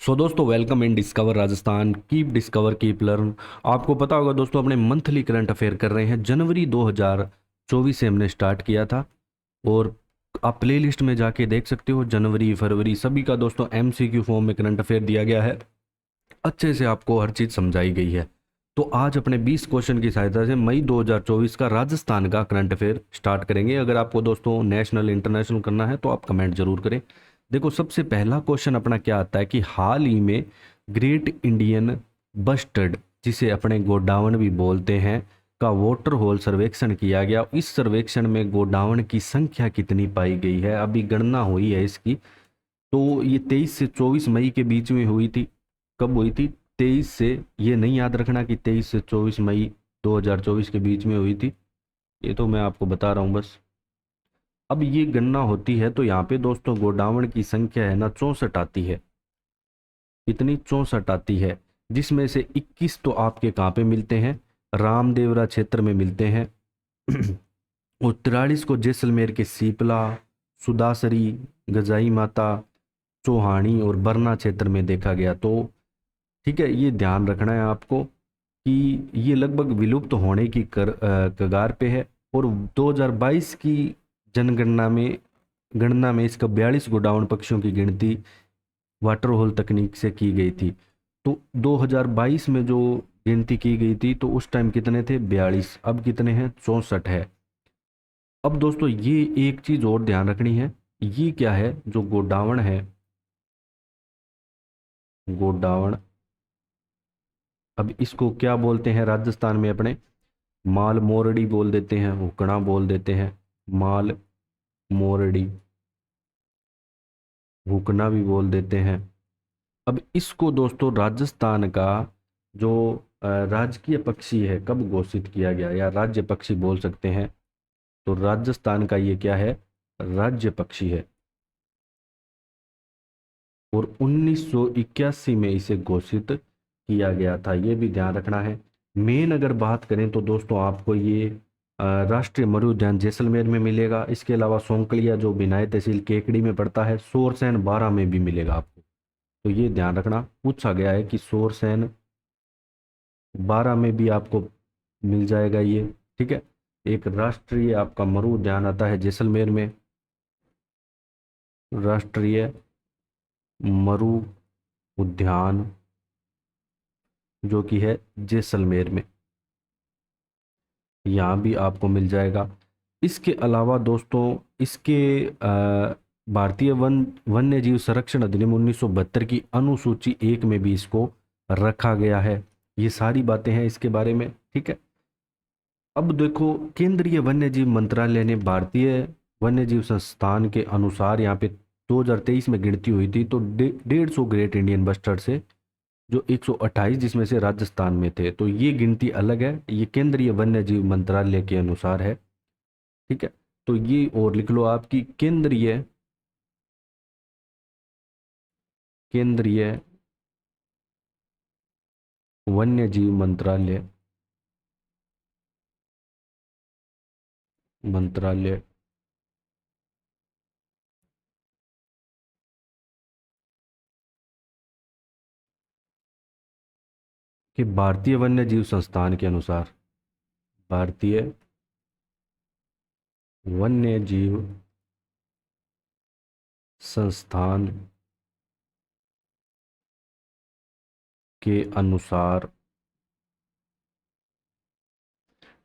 सो दोस्तों, welcome in discover Rajasthan. Keep discover keep learn. आपको पता होगा दोस्तों, अपने मंथली करंट अफेयर कर रहे हैं। जनवरी 2024 से हमने स्टार्ट किया था और आप प्ले लिस्ट में जाके देख सकते हो। जनवरी फरवरी सभी का दोस्तों एमसीक्यू फॉर्म में करंट अफेयर दिया गया है। अच्छे से आपको हर चीज़ समझाई गई है। तो आज अपने 20 क्वेश्चन की सहायता से मई 2024 का राजस्थान का करंट अफेयर स्टार्ट करेंगे। अगर आपको दोस्तों नेशनल इंटरनेशनल करना है तो आप कमेंट जरूर करें। देखो, सबसे पहला क्वेश्चन अपना क्या आता है कि हाल ही में ग्रेट इंडियन बस्टर्ड, जिसे अपने गोडावण भी बोलते हैं, का वाटर होल सर्वेक्षण किया गया। इस सर्वेक्षण में गोडावण की संख्या कितनी पाई गई है, अभी गणना हुई है इसकी। तो ये 23 से 24 मई के बीच में हुई थी। कब हुई थी? 23 से, ये नहीं याद रखना कि 23 से 24 मई 2024 के बीच में हुई थी, ये तो मैं आपको बता रहा हूँ बस। अब ये गणना होती है तो यहाँ पे दोस्तों गोडावण की संख्या है ना 64 आती है। कितनी? 64 आती है, जिसमें से 21 तो आपके कहाँ पे मिलते हैं? रामदेवरा क्षेत्र में मिलते हैं। और 43 को जैसलमेर के सीपला, सुदासरी, गजाई माता, चौहानी और बरना क्षेत्र में देखा गया। तो ठीक है, ये ध्यान रखना है आपको कि ये लगभग विलुप्त होने की कगार पे है। और 2022 की गणना में इसका 42 गोडाउन पक्षियों की गिनती वाटर होल तकनीक से की गई थी। तो 2022 में जो गिनती की गई थी तो उस टाइम कितने थे? 42। अब कितने हैं? 64 है। अब दोस्तों ये एक चीज और ध्यान रखनी है, ये क्या है जो गोडावण है? गोडावण, अब इसको क्या बोलते हैं राजस्थान में अपने? माल मोरडी बोल देते हैं, हुकड़ा बोल देते हैं, माल मोरडी, हुकना भी बोल देते हैं। अब इसको दोस्तों राजस्थान का जो राजकीय पक्षी है कब घोषित किया गया, या राज्य पक्षी बोल सकते हैं, तो राजस्थान का ये क्या है? राज्य पक्षी है। और 1981 में इसे घोषित किया गया था, ये भी ध्यान रखना है। मेन अगर बात करें तो दोस्तों आपको ये राष्ट्रीय मरु उद्यान जैसलमेर में मिलेगा। इसके अलावा सोंकलिया जो बिनाई तहसील केकड़ी में पड़ता है, सोरसैन बारा में भी मिलेगा आपको। तो ये ध्यान रखना, पूछा गया है कि सोरसैन बारा में भी आपको मिल जाएगा ये। ठीक है, एक राष्ट्रीय आपका मरु उद्यान आता है जैसलमेर में, राष्ट्रीय मरु उद्यान जो कि है जैसलमेर में, यहाँ भी आपको मिल जाएगा। इसके अलावा दोस्तों इसके भारतीय वन्य जीव संरक्षण अधिनियम 1972 की अनुसूची 1 में भी इसको रखा गया है। ये सारी बातें हैं इसके बारे में। ठीक है, अब देखो, केंद्रीय वन्य जीव मंत्रालय ने भारतीय वन्य जीव संस्थान के अनुसार यहाँ पे 2023 में गिनती हुई थी, तो 150 ग्रेट इंडियन बस्टर्ड से जो 128 जिसमें से राजस्थान में थे, तो ये गिनती अलग है, ये केंद्रीय वन्य जीव मंत्रालय के अनुसार है। ठीक है, तो ये और लिख लो आपकी केंद्रीय केंद्रीय वन्य जीव मंत्रालय के भारतीय वन्य जीव संस्थान के अनुसार, भारतीय वन्य जीव संस्थान के अनुसार।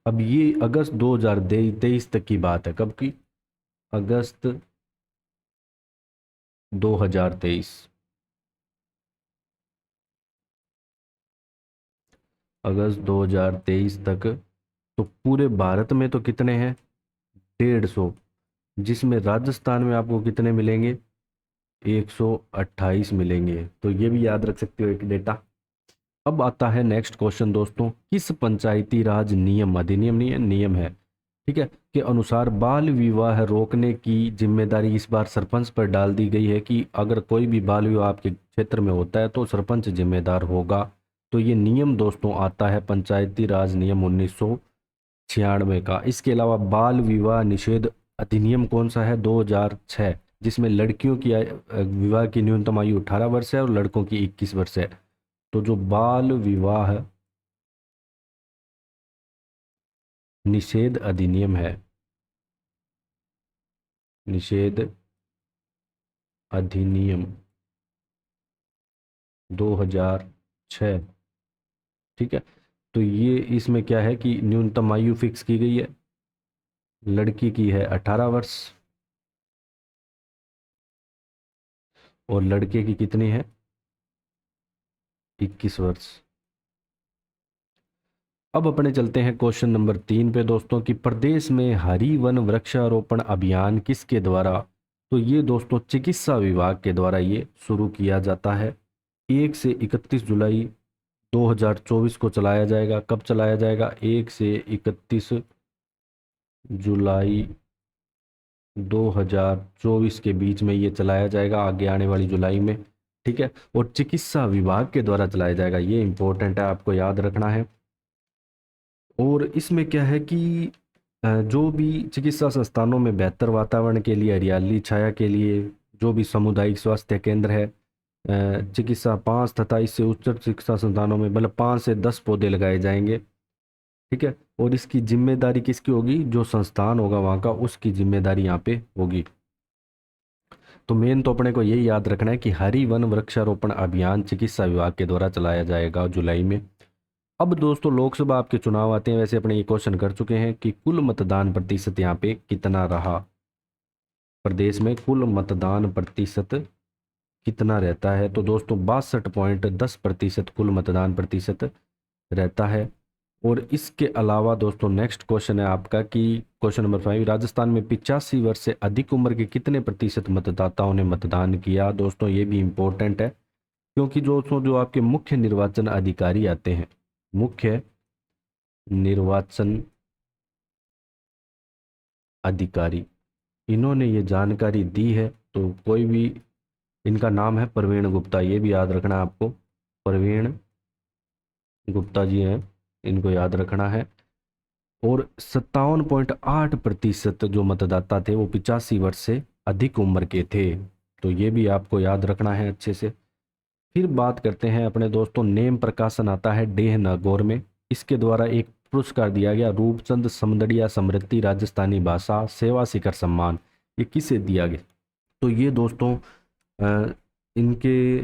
अब ये अगस्त 2023 तक की बात है। कब की? अगस्त 2023। अगस्त 2023 तक। तो पूरे भारत में तो कितने हैं? 150, जिसमें राजस्थान में आपको कितने मिलेंगे? 128 मिलेंगे। तो ये भी याद रख सकते हो एक डेटा। अब आता है नेक्स्ट क्वेश्चन दोस्तों, किस पंचायती राज नियम, अधिनियम नहीं है, नियम है, ठीक है, के अनुसार बाल विवाह रोकने की जिम्मेदारी इस बार सरपंच पर डाल दी गई है कि अगर कोई भी बाल विवाह आपके क्षेत्र में होता है तो सरपंच जिम्मेदार होगा। तो ये नियम दोस्तों आता है पंचायती राज नियम 1996 का। इसके अलावा बाल विवाह निषेध अधिनियम कौन सा है? 2006। जिसमें लड़कियों की विवाह की न्यूनतम आयु 18 वर्ष है और लड़कों की 21 वर्ष है। तो जो बाल विवाह निषेध अधिनियम है, निषेध अधिनियम 2006, ठीक है। तो ये इसमें क्या है कि न्यूनतम आयु फिक्स की गई है, लड़की की है 18 वर्ष और लड़के की कितनी है, 21 वर्ष। अब अपने चलते हैं क्वेश्चन नंबर 3 पे दोस्तों, कि प्रदेश में हरी वन वृक्षारोपण अभियान किसके द्वारा। तो ये दोस्तों चिकित्सा विभाग के द्वारा ये शुरू किया जाता है। 1 से 31 जुलाई 2024 को चलाया जाएगा। कब चलाया जाएगा, 1 से 31 जुलाई 2024 के बीच में ये चलाया जाएगा, आगे आने वाली जुलाई में, ठीक है। और चिकित्सा विभाग के द्वारा चलाया जाएगा, ये इंपॉर्टेंट है, आपको याद रखना है। और इसमें क्या है कि जो भी चिकित्सा संस्थानों में बेहतर वातावरण के लिए, हरियाली छाया के लिए, जो भी सामुदायिक स्वास्थ्य केंद्र है, चिकित्सा 5 तथा इससे उच्च चिकित्सा संस्थानों में मतलब 5 से 10 पौधे लगाए जाएंगे, ठीक है। और इसकी जिम्मेदारी किसकी होगी, जो संस्थान होगा वहाँ का, उसकी जिम्मेदारी यहाँ पे होगी। तो मेन तो अपने को यही याद रखना है कि हरी वन वृक्षारोपण अभियान चिकित्सा विभाग के द्वारा चलाया जाएगा जुलाई में। अब दोस्तों लोकसभा आपके चुनाव आते हैं, वैसे अपने ये क्वेश्चन कर चुके हैं कि कुल मतदान प्रतिशत यहाँ पे कितना रहा, प्रदेश में कुल मतदान प्रतिशत कितना रहता है। तो दोस्तों 62.10% कुल मतदान प्रतिशत रहता है। और इसके अलावा दोस्तों नेक्स्ट क्वेश्चन है आपका कि क्वेश्चन नंबर 5, राजस्थान में 85 वर्ष से अधिक उम्र के कितने प्रतिशत मतदाताओं ने मतदान किया। दोस्तों ये भी इम्पोर्टेंट है, क्योंकि दोस्तों जो आपके मुख्य निर्वाचन अधिकारी आते हैं, मुख्य निर्वाचन अधिकारी, इन्होंने ये जानकारी दी है। तो कोई भी, इनका नाम है प्रवीण गुप्ता, ये भी याद रखना है आपको, प्रवीण गुप्ता जी हैं, इनको याद रखना है। और 57.8% जो मतदाता थे वो 85 वर्ष से अधिक उम्र के थे। तो ये भी आपको याद रखना है अच्छे से। फिर बात करते हैं अपने दोस्तों, नेम प्रकाशन आता है डेह नागौर में, इसके द्वारा एक पुरस्कार दिया गया, रूपचंद समदड़िया समृद्धि राजस्थानी भाषा सेवा शिखर सम्मान, ये किसे दिया गया। तो ये दोस्तों इनके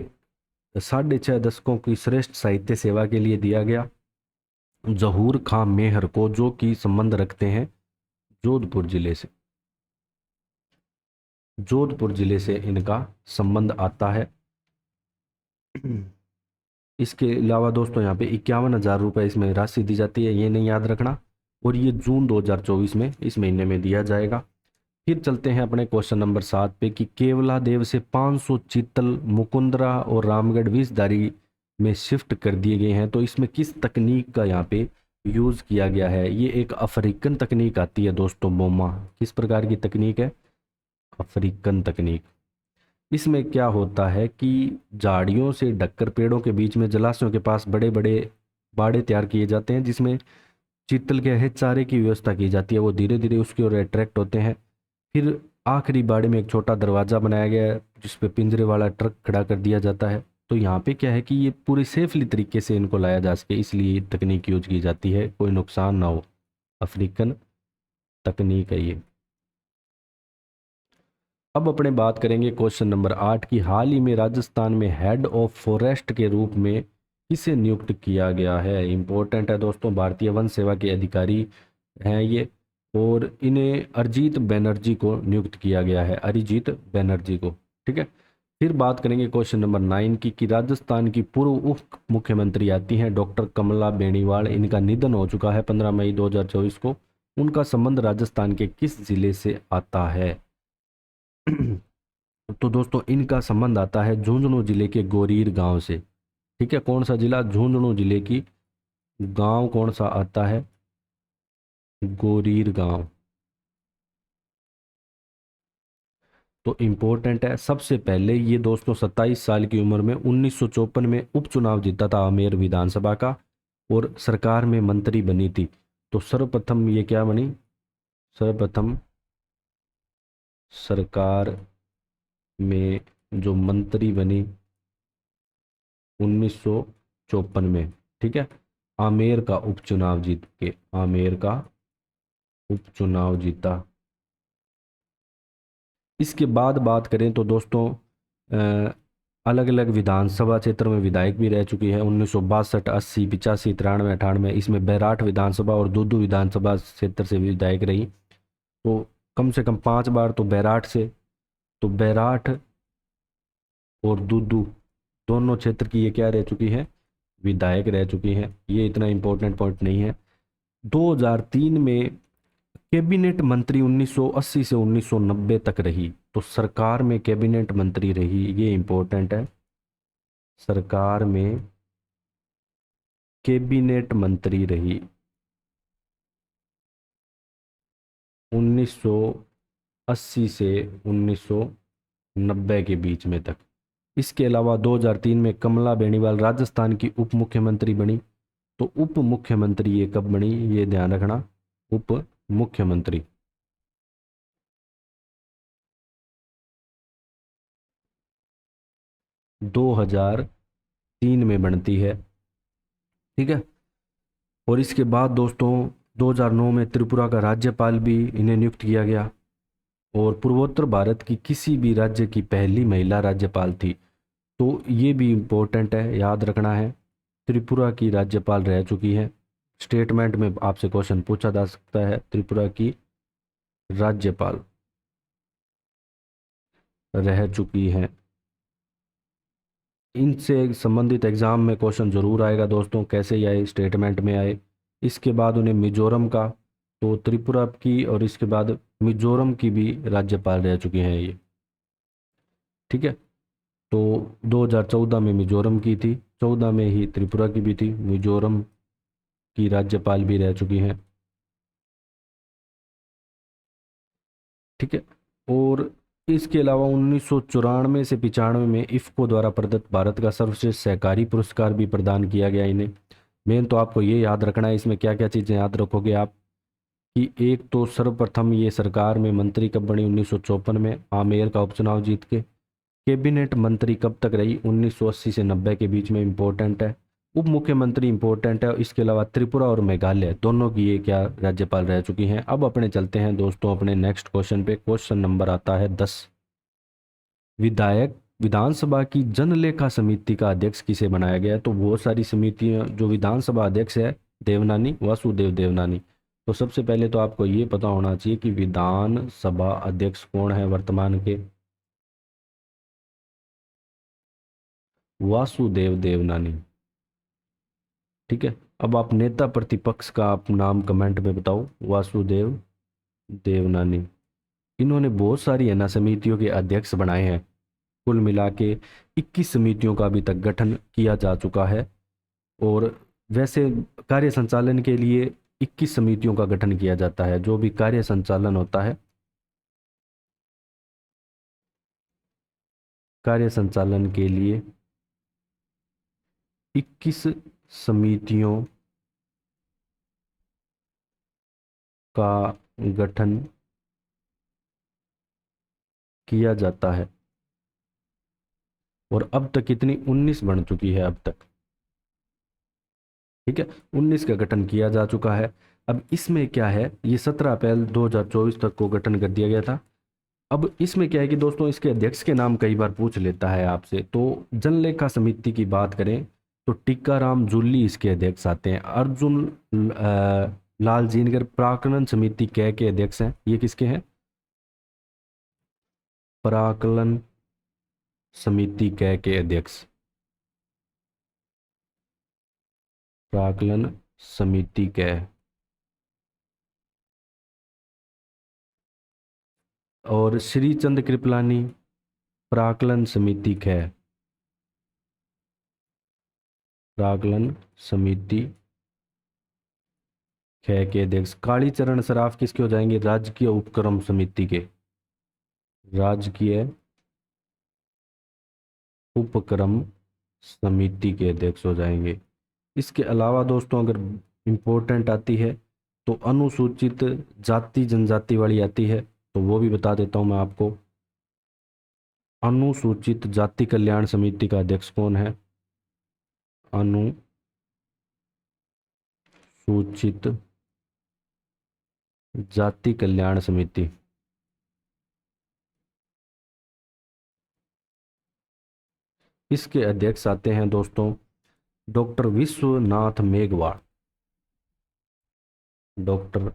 6.5 दशकों की श्रेष्ठ साहित्य सेवा के लिए दिया गया जहूर खां मेहर को, जो कि संबंध रखते हैं जोधपुर जिले से, जोधपुर जिले से इनका संबंध आता है। इसके अलावा दोस्तों यहाँ पे 51,000 रुपये इसमें राशि दी जाती है, ये नहीं याद रखना। और ये जून 2024 में इस महीने में दिया जाएगा। फिर चलते हैं अपने क्वेश्चन नंबर 7 पे, कि केवला देव से 500 चीतल मुकुंदरा और रामगढ़ विषधारी में शिफ्ट कर दिए गए हैं। तो इसमें किस तकनीक का यहाँ पे यूज़ किया गया है, ये एक अफ्रीकन तकनीक आती है दोस्तों, बोमा। किस प्रकार की तकनीक है, अफ्रीकन तकनीक। इसमें क्या होता है कि झाड़ियों से ढककर पेड़ों के बीच में जलाशयों के पास बड़े बड़े बाड़े तैयार किए जाते हैं, जिसमें चीतल के है चारे की व्यवस्था की जाती है, वो धीरे धीरे उसकी ओर अट्रैक्ट होते हैं। फिर आखिरी बाड़े में एक छोटा दरवाज़ा बनाया गया है, जिस पे पिंजरे वाला ट्रक खड़ा कर दिया जाता है। तो यहाँ पे क्या है कि ये पूरी सेफली तरीके से इनको लाया जा सके, इसलिए ये तकनीक यूज की जाती है, कोई नुकसान ना हो। अफ्रीकन तकनीक है ये। अब अपने बात करेंगे क्वेश्चन नंबर 8 की, हाल ही में राजस्थान में हेड ऑफ फॉरेस्ट के रूप में किसे नियुक्त किया गया है। इंपॉर्टेंट है दोस्तों, भारतीय वन सेवा के अधिकारी हैं ये, और इन्हें अरिजीत बनर्जी को नियुक्त किया गया है, अरिजीत बनर्जी को, ठीक है। फिर बात करेंगे क्वेश्चन नंबर 9 की, कि राजस्थान की पूर्व उप मुख्यमंत्री आती हैं डॉक्टर कमला बेनीवाल, इनका निधन हो चुका है 15 मई 2024 को। उनका संबंध राजस्थान के किस जिले से आता है। तो दोस्तों इनका संबंध आता है झुंझुनू जिले के गोरीर गांव से, ठीक है। कौन सा जिला, झुंझुनू जिले की गांव कौन सा आता है, गोरीर गांव। तो इम्पोर्टेंट है। सबसे पहले ये दोस्तों 27 साल की उम्र में 1954 में उपचुनाव जीता था आमेर विधानसभा का, और सरकार में मंत्री बनी थी। तो सर्वप्रथम ये क्या बनी, सर्वप्रथम सरकार में जो मंत्री बनी 1954 में, ठीक है, आमेर का उपचुनाव जीत के, आमेर का उपचुनाव जीता। इसके बाद बात करें तो दोस्तों अलग अलग विधानसभा क्षेत्र में विधायक भी रह चुकी है। 1962, 80, 85, 93, 98 इसमें बैराठ विधानसभा और दूदू विधानसभा क्षेत्र से भी विधायक रही। तो कम से कम 5 बार तो बैराठ से, तो बैराठ और दूदू दोनों क्षेत्र की ये क्या रह चुकी है, विधायक रह चुकी हैं। ये इतना इंपॉर्टेंट पॉइंट नहीं है। 2003 में कैबिनेट मंत्री 1980 से 1990 तक रही, तो सरकार में कैबिनेट मंत्री रही, ये इंपॉर्टेंट है। सरकार में कैबिनेट मंत्री रही 1980 से 1990 के बीच में तक। इसके अलावा 2003 में कमला बेनीवाल राजस्थान की उप मुख्यमंत्री बनी। तो उप मुख्यमंत्री ये कब बनी, ये ध्यान रखना, उप मुख्यमंत्री। दो हजार तीन में बनती है, ठीक है। और इसके बाद दोस्तों 2009 में त्रिपुरा का राज्यपाल भी इन्हें नियुक्त किया गया, और पूर्वोत्तर भारत की किसी भी राज्य की पहली महिला राज्यपाल थी। तो ये भी इम्पोर्टेंट है, याद रखना है। त्रिपुरा की राज्यपाल रह चुकी है। स्टेटमेंट में आपसे क्वेश्चन पूछा जा सकता है, त्रिपुरा की राज्यपाल रह चुकी है। इनसे संबंधित एग्जाम में क्वेश्चन जरूर आएगा दोस्तों, कैसे आए, स्टेटमेंट में आए। इसके बाद उन्हें मिजोरम का, तो त्रिपुरा की और इसके बाद मिजोरम की भी राज्यपाल रह चुकी हैं ये, ठीक है। तो 2014 में मिजोरम की थी, 14 में ही त्रिपुरा की भी थी, मिजोरम की राज्यपाल भी रह चुकी हैं, ठीक है। और इसके अलावा 1994 से 95 में इफ्को द्वारा प्रदत्त भारत का सर्वश्रेष्ठ सहकारी पुरस्कार भी प्रदान किया गया इन्हें। मेन तो आपको ये याद रखना है, इसमें क्या क्या चीज़ें याद रखोगे आप, कि एक तो सर्वप्रथम ये सरकार में मंत्री कब बनी, 1954 में, आमेर का उपचुनाव जीत के। कैबिनेट मंत्री कब तक रही, 1980 से 90 के बीच में, इंपॉर्टेंट है। उप मुख्यमंत्री इंपॉर्टेंट है। इसके अलावा त्रिपुरा और मेघालय दोनों की ये क्या राज्यपाल रह चुकी हैं। अब अपने चलते हैं दोस्तों अपने नेक्स्ट क्वेश्चन पे। क्वेश्चन नंबर आता है 10। विधायक विधानसभा की जनलेखा समिति का अध्यक्ष किसे बनाया गया है। तो बहुत सारी समितियां, जो विधानसभा अध्यक्ष है देवनानी, वासुदेव देवनानी। तो सबसे पहले तो आपको ये पता होना चाहिए कि विधानसभा अध्यक्ष कौन है वर्तमान के, वासुदेव देवनानी, ठीक है। अब आप नेता प्रतिपक्ष का आप नाम कमेंट में बताओ, वासुदेव देवनानी। इन्होंने बहुत सारी है ना समितियों के अध्यक्ष बनाए हैं। कुल मिला के 21 समितियों का अभी तक गठन किया जा चुका है। और वैसे कार्य संचालन के लिए 21 समितियों का गठन किया जाता है, जो भी कार्य संचालन होता है, कार्य संचालन के लिए 21 समितियों का गठन किया जाता है। और अब तक कितनी, 19 बन चुकी है अब तक, ठीक है। 19 का गठन किया जा चुका है। अब इसमें क्या है, ये 17 अप्रैल 2024 तक को गठन कर दिया गया था। अब इसमें क्या है कि दोस्तों इसके अध्यक्ष के नाम कई बार पूछ लेता है आपसे। तो जनलेखा समिति की बात करें तो टीकाराम जूली इसके अध्यक्ष आते हैं। अर्जुन लाल जीनकर प्राक्कलन समिति के अध्यक्ष हैं। ये किसके हैं, प्राक्कलन समिति के अध्यक्ष, प्राक्कलन समिति के। और श्री चंद कृपलानी प्राक्कलन समिति के, प्राक्कलन समिति के अध्यक्ष। कालीचरण सराफ किसके हो जाएंगे, राजकीय उपक्रम समिति के, राजकीय उपक्रम समिति के अध्यक्ष हो जाएंगे। इसके अलावा दोस्तों अगर इम्पोर्टेंट आती है तो अनुसूचित जाति जनजाति वाली आती है, तो वो भी बता देता हूँ मैं आपको। अनुसूचित जाति कल्याण समिति का अध्यक्ष कौन है? अनुसूचित जाति कल्याण समिति, इसके अध्यक्ष आते हैं दोस्तों डॉक्टर विश्वनाथ मेघवाल। डॉक्टर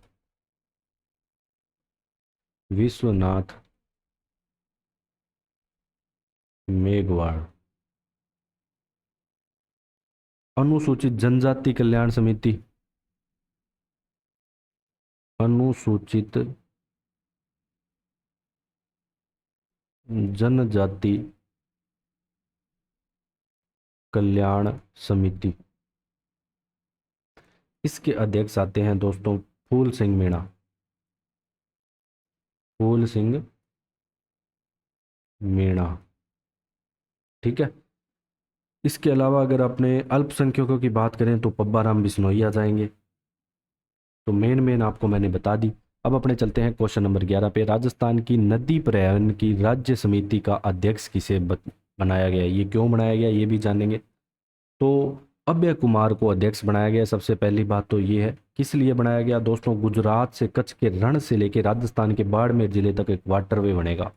विश्वनाथ मेघवाल। अनुसूचित जनजाति कल्याण समिति, अनुसूचित जनजाति कल्याण समिति, इसके अध्यक्ष आते हैं दोस्तों फूल सिंह मीणा। फूल सिंह मीणा, ठीक है। इसके अलावा अगर अपने अल्पसंख्यकों की बात करें तो पब्बा राम बिश्नोई आ जाएंगे। तो मेन आपको मैंने बता दी। अब अपने चलते हैं क्वेश्चन नंबर 11 पे। राजस्थान की नदी परिवहन की राज्य समिति का अध्यक्ष किसे बनाया गया, ये क्यों बनाया गया ये भी जानेंगे। तो अभय कुमार को अध्यक्ष बनाया गया। सबसे पहली बात तो ये है किस लिए बनाया गया दोस्तों, गुजरात से कच्छ के रण से लेकर राजस्थान के बाड़मेर जिले तक एक वाटरवे बनेगा।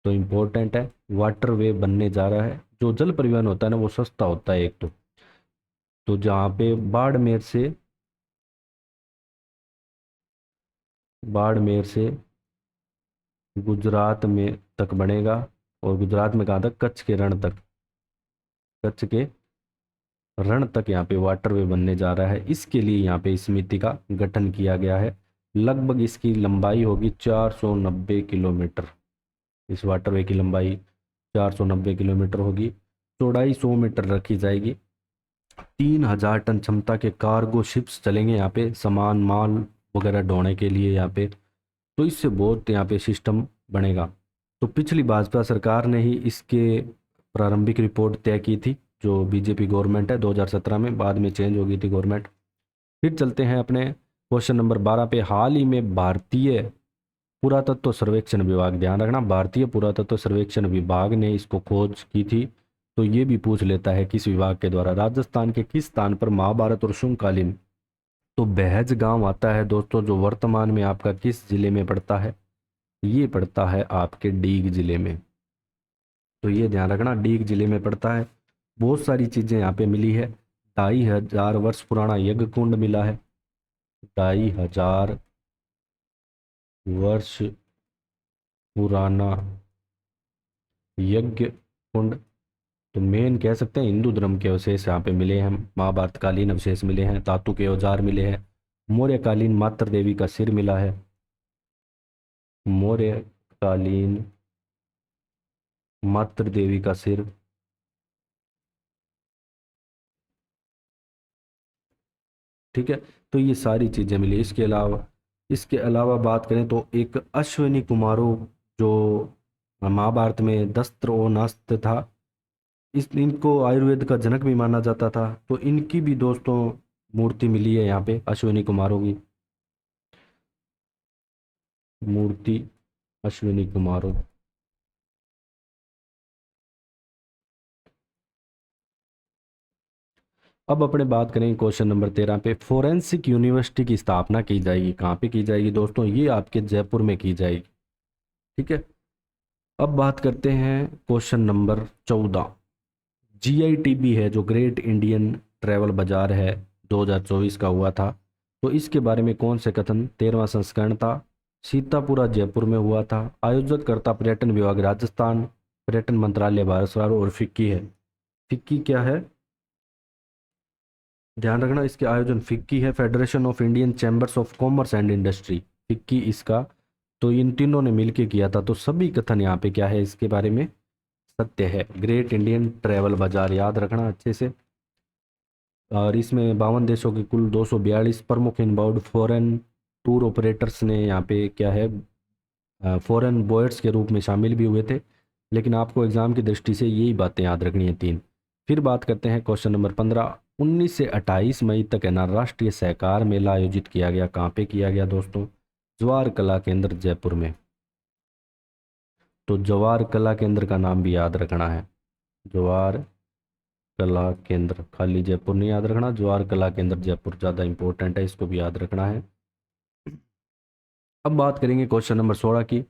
तो इम्पोर्टेंट है, वाटरवे बनने जा रहा है। जो जल परिवहन होता है ना वो सस्ता होता है एक तो जहाँ पे बाड़मेर से गुजरात में तक बनेगा, और गुजरात में कहाँ तक, कच्छ के रण तक, कच्छ के रण तक यहाँ पे वाटरवे बनने जा रहा है। इसके लिए यहाँ पे इस समिति का गठन किया गया है। लगभग इसकी लंबाई होगी 490 किलोमीटर। इस वाटरवे की लंबाई 490 किलोमीटर होगी। चौड़ाई 100 मीटर रखी जाएगी। 3000 टन क्षमता के कार्गो शिप्स चलेंगे यहाँ पे, सामान माल वगैरह ढोने के लिए यहाँ पे। तो इससे बहुत यहाँ पे सिस्टम बनेगा। तो पिछली भाजपा सरकार ने ही इसके प्रारंभिक रिपोर्ट तय की थी, जो बीजेपी गवर्नमेंट है 2017 में, बाद में चेंज हो गई थी गवर्नमेंट। फिर चलते हैं अपने क्वेश्चन नंबर 12 पे। हाल ही में भारतीय पुरातत्व सर्वेक्षण विभाग, ध्यान रखना भारतीय पुरातत्व सर्वेक्षण विभाग ने इसको खोज की थी। तो ये भी पूछ लेता है किस विभाग के द्वारा। राजस्थान के किस स्थान पर महाभारत और शुंगकालीन, तो बहज गांव आता है दोस्तों, जो वर्तमान में आपका किस जिले में पड़ता है, ये पड़ता है आपके डीग जिले में। तो ये ध्यान रखना डीग जिले में पड़ता है। बहुत सारी चीज़ें यहाँ पे मिली है। 2500 वर्ष पुराना यज्ञ कुंड मिला है, 2500 वर्ष पुराना यज्ञ कुंड। तो मेन कह सकते हैं हिंदू धर्म के अवशेष यहाँ पे मिले हैं, महाभारत कालीन अवशेष मिले हैं, धातु के औजार मिले हैं, मौर्य कालीन मातृ देवी का सिर मिला है, मौर्य कालीन मातृ देवी का सिर, ठीक है। तो ये सारी चीज़ें मिली। इसके अलावा बात करें तो एक अश्विनी कुमारों, जो महाभारत में दस्त्र और नास्त्र था, इनको आयुर्वेद का जनक भी माना जाता था। तो इनकी भी दोस्तों मूर्ति मिली है यहाँ पे, अश्विनी कुमारों की मूर्ति, अश्विनी कुमारों। अब अपने बात करें क्वेश्चन नंबर 13 पे। फोरेंसिक यूनिवर्सिटी की स्थापना की जाएगी, कहाँ पे की जाएगी दोस्तों, ये आपके जयपुर में की जाएगी, ठीक है। अब बात करते हैं क्वेश्चन नंबर 14। GITB है, जो ग्रेट इंडियन ट्रैवल बाजार है, 2024 का हुआ था। तो इसके बारे में कौन से कथन, 13वां संस्करण था, सीतापुरा जयपुर में हुआ था, आयोजक करता पर्यटन विभाग राजस्थान, पर्यटन मंत्रालय भारत सरकार, और फिक्की है। फिक्की क्या है, ध्यान रखना, इसके आयोजन फिक्की है, federation of Indian chambers of commerce and industry, FICCI इसका। तो इन तीनों ने मिलके किया था। तो सभी कथन यहाँ पे क्या है इसके बारे में सत्य है। ग्रेट इंडियन ट्रैवल बाजार याद रखना अच्छे से। और इसमें 52 देशों के कुल 242 प्रमुख इनबाउंड फॉरेन टूर ऑपरेटर्स ने यहाँ पे क्या है फॉरेन बॉयर्स के रूप में शामिल भी हुए थे। लेकिन आपको एग्जाम की दृष्टि से यही बातें याद रखनी है 3। फिर बात करते हैं क्वेश्चन नंबर 15। 19 से 28 मई तक राष्ट्रीय सहकार मेला आयोजित किया गया, कहाँ पे किया गया दोस्तों, ज्वार कला केंद्र जयपुर में। तो जवाहर कला केंद्र का नाम भी याद रखना है। जवाहर कला केंद्र, खाली जयपुर नहीं याद रखना, जवाहर कला केंद्र जयपुर ज़्यादा इंपॉर्टेंट है, इसको भी याद रखना है। अब बात करेंगे क्वेश्चन नंबर 16 की।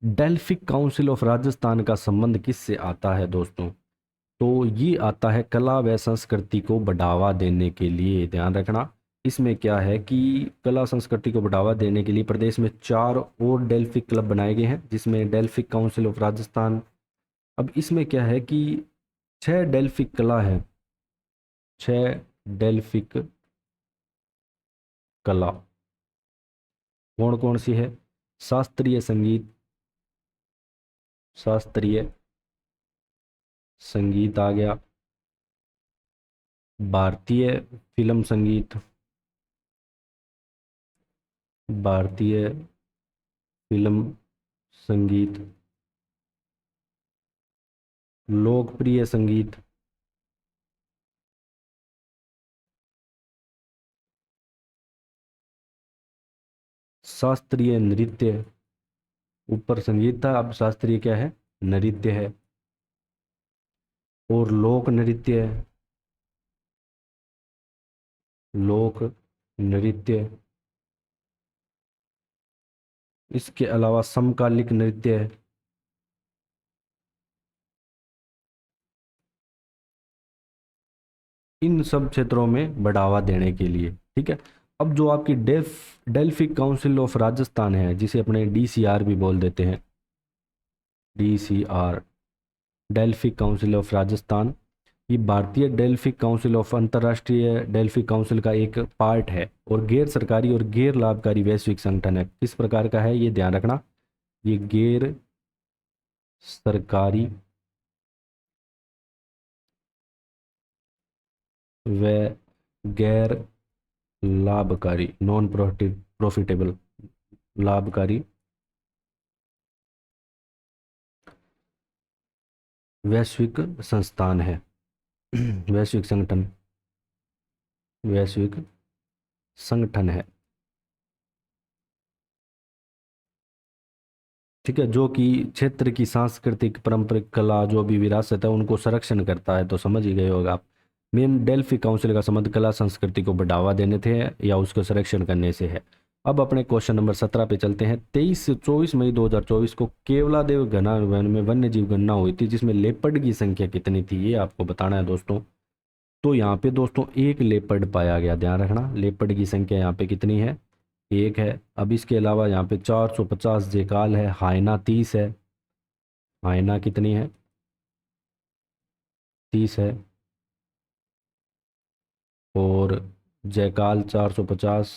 डेल्फिक काउंसिल ऑफ राजस्थान का संबंध किससे आता है दोस्तों? तो ये आता है कला व संस्कृति को बढ़ावा देने के लिए। ध्यान रखना, इसमें क्या है कि कला संस्कृति को बढ़ावा देने के लिए प्रदेश में 4 और डेल्फिक क्लब बनाए गए हैं, जिसमें डेल्फिक काउंसिल ऑफ राजस्थान। अब इसमें क्या है कि 6 डेल्फिक कला है, 6 डेल्फिक कला कौन कौन सी है? शास्त्रीय संगीत, शास्त्रीय संगीत आ गया, भारतीय फिल्म संगीत, भारतीय फिल्म संगीत, लोकप्रिय संगीत, शास्त्रीय नृत्य, ऊपर संगीत था अब शास्त्रीय क्या है? नृत्य है, और लोक नृत्य है, लोक नृत्य। इसके अलावा समकालिक नृत्य है। इन सब क्षेत्रों में बढ़ावा देने के लिए, ठीक है। अब जो आपकी डेल्फिक काउंसिल ऑफ राजस्थान है, जिसे अपने डीसीआर भी बोल देते हैं, DCR, Delphic council of Rajasthan, ये भारतीय डेल्फिक काउंसिल ऑफ अंतर्राष्ट्रीय डेल्फिक काउंसिल का एक पार्ट है और गैर सरकारी और गैर लाभकारी वैश्विक संगठन है। किस प्रकार का है ये ध्यान रखना, ये गैर सरकारी व गैर लाभकारी, नॉन प्रॉफिटेबल, लाभकारी वैश्विक संस्थान है, वैश्विक संगठन, वैश्विक संगठन है, ठीक है। जो कि क्षेत्र की सांस्कृतिक पारंपरिक कला जो भी विरासत है उनको संरक्षण करता है, तो समझ ही गए होगा आप। मेन डेल्फी काउंसिल का संबंध कला संस्कृति को बढ़ावा देने थे या उसको संरक्षण करने से है। अब अपने क्वेश्चन नंबर 17 पे चलते हैं। 23 से 24 मई 2024 को केवलादेव घनावन में वन्य जीव गणना हुई थी, जिसमें लेपर्ड की संख्या कितनी थी ये आपको बताना है दोस्तों। तो यहाँ पे दोस्तों एक लेपर्ड पाया गया, ध्यान रखना, लेपर्ड की संख्या यहाँ पे कितनी है? एक है। अब इसके अलावा यहाँ पे 450 जेकाल है, हाइना 30 है, हाइना कितनी है? 30 है, और जयकाल 450।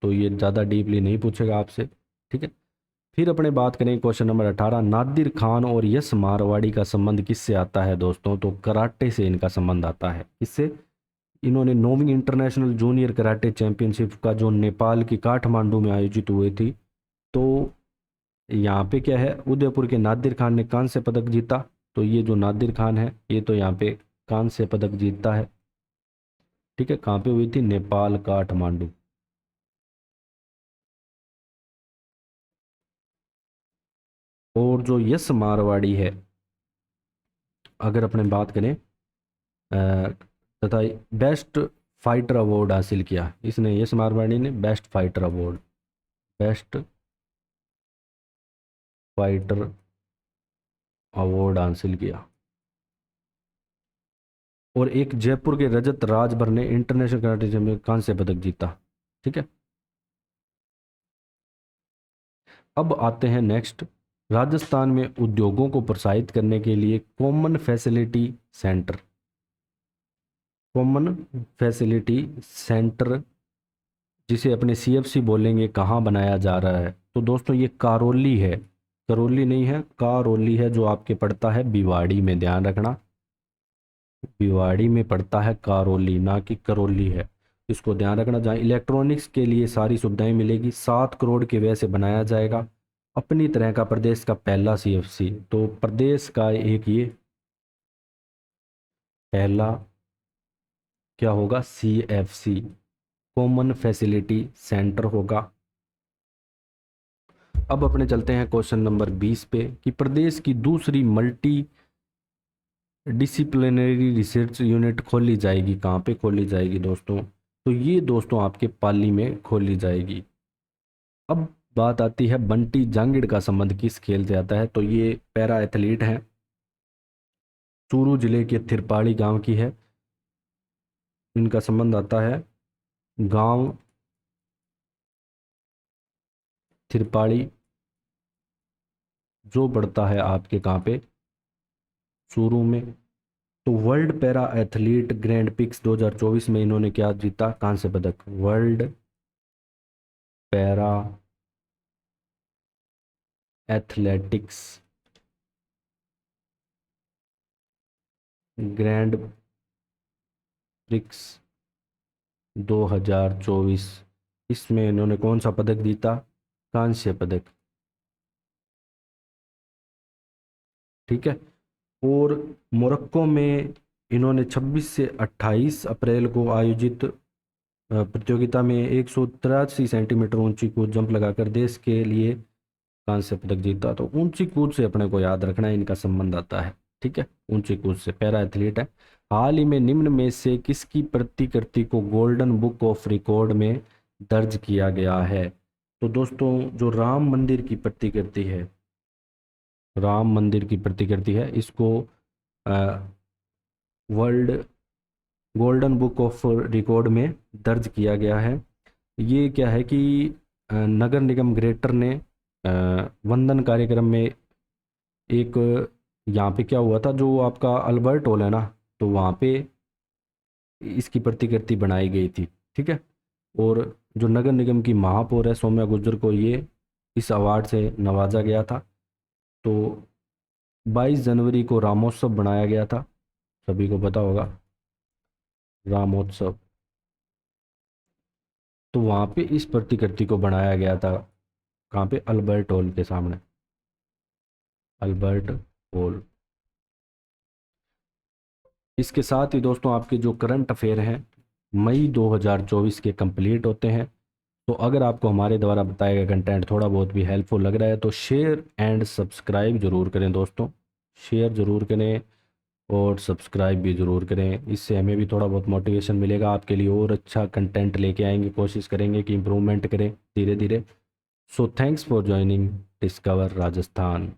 तो ये ज़्यादा डीपली नहीं पूछेगा आपसे, ठीक है। फिर अपने बात करें क्वेश्चन नंबर 18, नादिर खान और यश मारवाड़ी का संबंध किससे आता है दोस्तों? तो कराटे से इनका संबंध आता है। किससे? इन्होंने 9वीं इंटरनेशनल जूनियर कराटे चैंपियनशिप का जो नेपाल की काठमांडू में आयोजित हुई थी, तो यहाँ पे क्या है, उदयपुर के नादिर खान ने कांस्य पदक जीता। तो ये जो नादिर खान है ये तो यहाँ पे कांस्य पदक जीतता है, ठीक है। कहाँ पे हुई थी? नेपाल काठमांडू। और जो यश मारवाड़ी है, अगर अपने बात करें तथा बेस्ट फाइटर अवार्ड हासिल किया इसने, यश मारवाड़ी ने best fighter award, best fighter award हासिल किया। और एक जयपुर के रजत राजभर ने इंटरनेशनल कराटे में कांस्य पदक जीता, ठीक है। अब आते हैं नेक्स्ट, राजस्थान में उद्योगों को प्रोत्साहित करने के लिए common facility centre, common facility centre जिसे अपने सीएफसी बोलेंगे, कहाँ बनाया जा रहा है? तो दोस्तों ये करौली है, करौली नहीं है, करौली है, जो आपके पड़ता है भिवाड़ी में, ध्यान रखना, भिवाड़ी में पड़ता है करौली, ना कि करौली है, इसको ध्यान रखना। जहाँ इलेक्ट्रॉनिक्स के लिए सारी सुविधाएं मिलेगी, 7 करोड़ के व्यय से बनाया जाएगा, अपनी तरह का प्रदेश का पहला सीएफसी। तो प्रदेश का एक ये पहला क्या होगा? सीएफसी, कॉमन फैसिलिटी सेंटर होगा। अब अपने चलते हैं क्वेश्चन नंबर 20 पे कि प्रदेश की दूसरी मल्टी डिसिप्लिनरी रिसर्च यूनिट खोली जाएगी। कहाँ पे खोली जाएगी दोस्तों? तो ये दोस्तों आपके पाली में खोली जाएगी। अब बात आती है बंटी जांगिड़ का संबंध किस खेल से आता है? तो ये पैरा एथलीट हैं, चूरू जिले के थिरपाड़ी गांव की है। इनका संबंध आता है गांव थिरपाड़ी, जो पड़ता है आपके कहाँ पे, चूरू में। तो world para athlete grand pics 2024 में इन्होंने क्या जीता? कांस्य पदक। World para athletics grand prix 2024, इसमें इन्होंने कौन सा पदक जीता? कांस्य पदक। ठीक है। और मोरक्को में इन्होंने 26 से 28 अप्रैल को आयोजित प्रतियोगिता में 183 सेंटीमीटर ऊंची कूद जंप लगाकर देश के लिए कांस्य पदक जीता। तो ऊंची कूद से अपने को याद रखना है, इनका संबंध आता है। ठीक है, ऊंची कूद से पैरा एथलीट है। हाल ही में निम्न में से किसकी प्रतिकृति को गोल्डन बुक ऑफ रिकॉर्ड में दर्ज किया गया है? तो दोस्तों जो राम मंदिर की प्रतिकृति है, राम मंदिर की प्रतिकृति है, इसको world golden book of record में दर्ज किया गया है। ये क्या है कि नगर निगम ग्रेटर ने वंदन कार्यक्रम में एक, यहाँ पे क्या हुआ था, जो आपका अल्बर्ट हॉल है ना, तो वहाँ पे इसकी प्रतिकृति बनाई गई थी। ठीक है। और जो नगर निगम की महापौर है सौम्या गुर्जर को ये इस अवार्ड से नवाजा गया था। तो 22 जनवरी को रामोत्सव बनाया गया था, सभी को पता होगा रामोत्सव। तो वहाँ पे इस प्रतिकृति को बनाया गया था, कहाँ पे? अल्बर्ट हॉल के सामने, अल्बर्ट हॉल। इसके साथ ही दोस्तों आपके जो करंट अफेयर हैं मई 2024 के कंप्लीट होते हैं। तो अगर आपको हमारे द्वारा बताया गया कंटेंट थोड़ा बहुत भी हेल्पफुल लग रहा है तो शेयर एंड सब्सक्राइब जरूर करें दोस्तों, शेयर जरूर करें और सब्सक्राइब भी ज़रूर करें। इससे हमें भी थोड़ा बहुत मोटिवेशन मिलेगा, आपके लिए और अच्छा कंटेंट लेके आएंगे, कोशिश करेंगे कि इम्प्रूवमेंट करें धीरे धीरे। So thanks for joining discover Rajasthan.